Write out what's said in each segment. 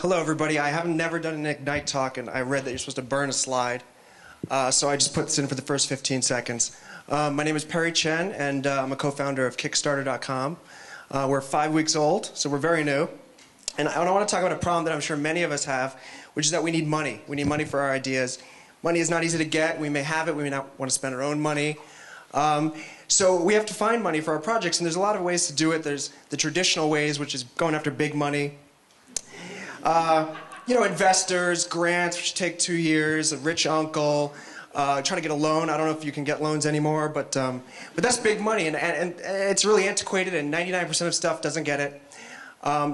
Hello everybody, I have never done an Ignite talk and I read that you're supposed to burn a slide. So I just put this in for the first 15 seconds. My name is Perry Chen and I'm a co-founder of Kickstarter.com. We're 5 weeks old, so we're very new. And I want to talk about a problem that I'm sure many of us have, which is that we need money. We need money for our ideas. Money is not easy to get. We may have it, we may not want to spend our own money. So we have to find money for our projects, and there's a lot of ways to do it. There's the traditional ways, which is going after big money. Investors, grants, which take 2 years, a rich uncle, trying to get a loan. I don't know if you can get loans anymore, but that's big money, and it's really antiquated, and 99% of stuff doesn't get it.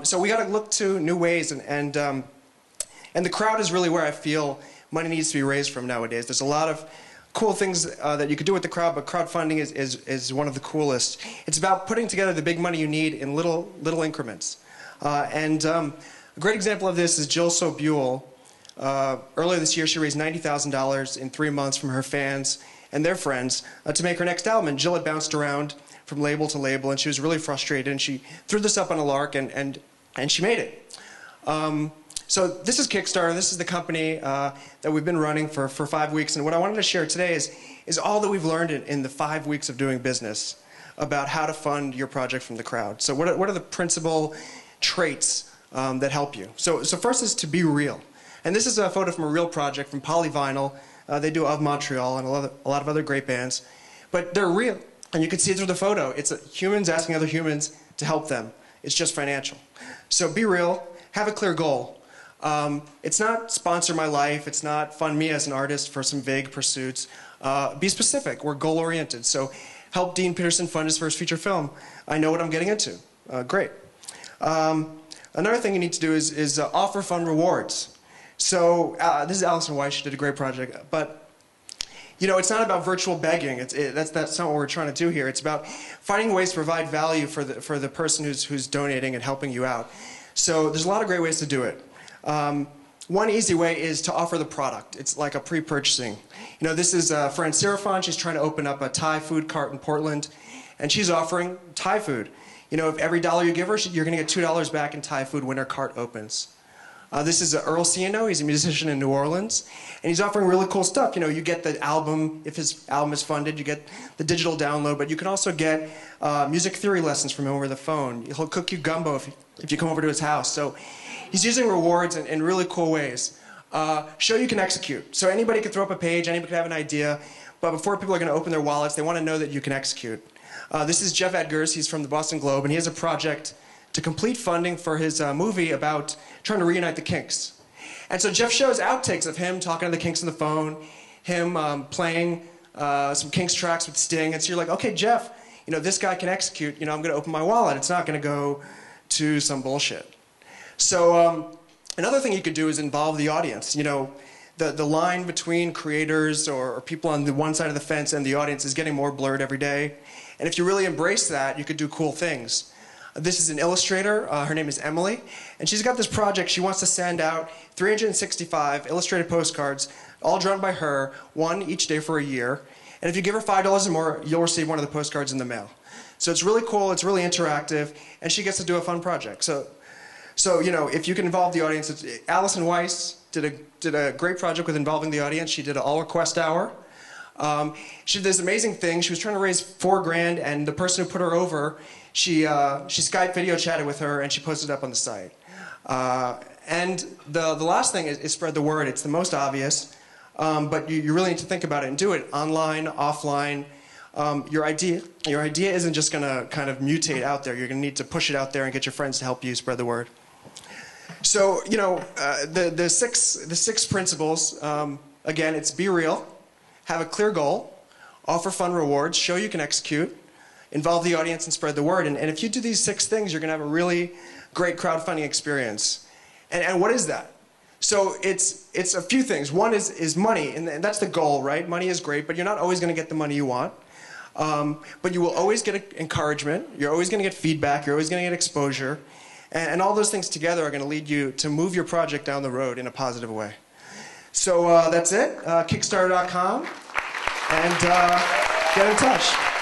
So we got to look to new ways, and the crowd is really where I feel money needs to be raised from nowadays. There's a lot of cool things that you could do with the crowd, but crowdfunding is one of the coolest. It's about putting together the big money you need in little increments. A great example of this is Jill Sobule. Earlier this year, she raised $90,000 in 3 months from her fans and their friends to make her next album. And Jill had bounced around from label to label, and she was really frustrated. And she threw this up on a lark, and she made it. So this is Kickstarter. This is the company that we've been running for 5 weeks. And what I wanted to share today is all that we've learned in the 5 weeks of doing business about how to fund your project from the crowd. So what are the principal traits that help you? So first is to be real. And this is a photo from a real project from Polyvinyl. They do Of Montreal and a lot of other great bands. But they're real. And you can see it through the photo. It's humans asking other humans to help them. It's just financial. So be real. Have a clear goal. It's not sponsor my life. It's not fund me as an artist for some vague pursuits. Be specific. We're goal-oriented. So help Dean Peterson fund his first feature film. I know what I'm getting into. Great. Another thing you need to do is offer fun rewards. So this is Alison Weiss. She did a great project. But it's not about virtual begging. That's not what we're trying to do here. It's about finding ways to provide value for the person who's donating and helping you out. So there's a lot of great ways to do it. One easy way is to offer the product. It's like a pre-purchasing. This is Fran Serafon. She's trying to open up a Thai food cart in Portland, and she's offering Thai food. If every dollar you give her, you're going to get $2 back in Thai food when her cart opens. This is Earl Ciano. He's a musician in New Orleans, and he's offering really cool stuff. You get the album. If his album is funded, you get the digital download, but you can also get music theory lessons from him over the phone. He'll cook you gumbo if you come over to his house. So he's using rewards in really cool ways. Show you can execute. So anybody can throw up a page, anybody can have an idea, but before people are going to open their wallets, they want to know that you can execute. This is Jeff Edgars. He's from the Boston Globe, and he has a project to complete funding for his movie about trying to reunite the Kinks. And so Jeff shows outtakes of him talking to the Kinks on the phone, him playing some Kinks tracks with Sting, and so you're like, okay, Jeff, this guy can execute. I'm going to open my wallet. It's not going to go to some bullshit. So another thing you could do is involve the audience. The line between creators or people on the one side of the fence and the audience is getting more blurred every day. And if you really embrace that, you could do cool things. This is an illustrator. Her name is Emily. And she's got this project. She wants to send out 365 illustrated postcards, all drawn by her, one each day for a year. And if you give her $5 or more, you'll receive one of the postcards in the mail. So it's really cool. It's really interactive. And she gets to do a fun project. So if you can involve the audience, Alison Weiss did a great project with involving the audience. She did an all-request hour. She did this amazing thing. She was trying to raise $4 grand, and the person who put her over, she Skype video chatted with her, and she posted it up on the site. And the last thing is spread the word. It's the most obvious, but you really need to think about it and do it online, offline. Your idea isn't just going to kind of mutate out there. You're going to need to push it out there and get your friends to help you spread the word. So the six principles. Again, it's be real. Have a clear goal, offer fun rewards, show you can execute, involve the audience, and spread the word. And if you do these 6 things, you're going to have a really great crowdfunding experience. And what is that? So it's a few things. One is money, and that's the goal, right? Money is great, but you're not always going to get the money you want. But you will always get encouragement. You're always going to get feedback. You're always going to get exposure. And all those things together are going to lead you to move your project down the road in a positive way. So that's it. Kickstarter.com. And get in touch.